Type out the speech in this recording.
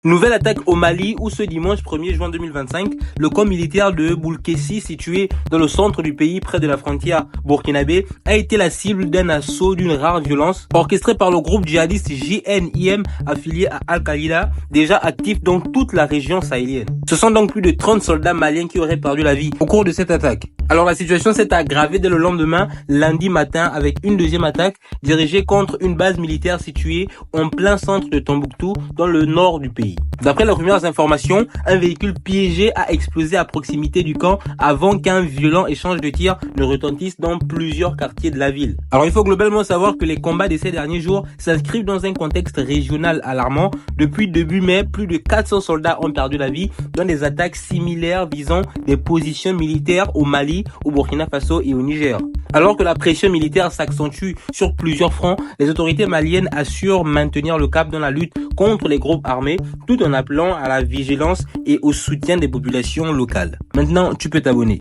Nouvelle attaque au Mali où ce dimanche 1er juin 2025, le camp militaire de Boulkessi, situé dans le centre du pays près de la frontière burkinabé, a été la cible d'un assaut d'une rare violence orchestré par le groupe djihadiste JNIM affilié à Al-Qaïda, déjà actif dans toute la région sahélienne. Ce sont donc plus de 30 soldats maliens qui auraient perdu la vie au cours de cette attaque. Alors la situation s'est aggravée dès le lendemain, lundi matin, avec une deuxième attaque dirigée contre une base militaire située en plein centre de Tombouctou, dans le nord du pays. D'après les premières informations, un véhicule piégé a explosé à proximité du camp avant qu'un violent échange de tirs ne retentisse dans plusieurs quartiers de la ville. Alors il faut globalement savoir que les combats de ces derniers jours s'inscrivent dans un contexte régional alarmant. Depuis début mai, plus de 400 soldats ont perdu la vie dans des attaques similaires visant des positions militaires au Mali, au Burkina Faso et au Niger. Alors que la pression militaire s'accentue sur plusieurs fronts, les autorités maliennes assurent maintenir le cap dans la lutte contre les groupes armés, tout en appelant à la vigilance et au soutien des populations locales. Maintenant, tu peux t'abonner.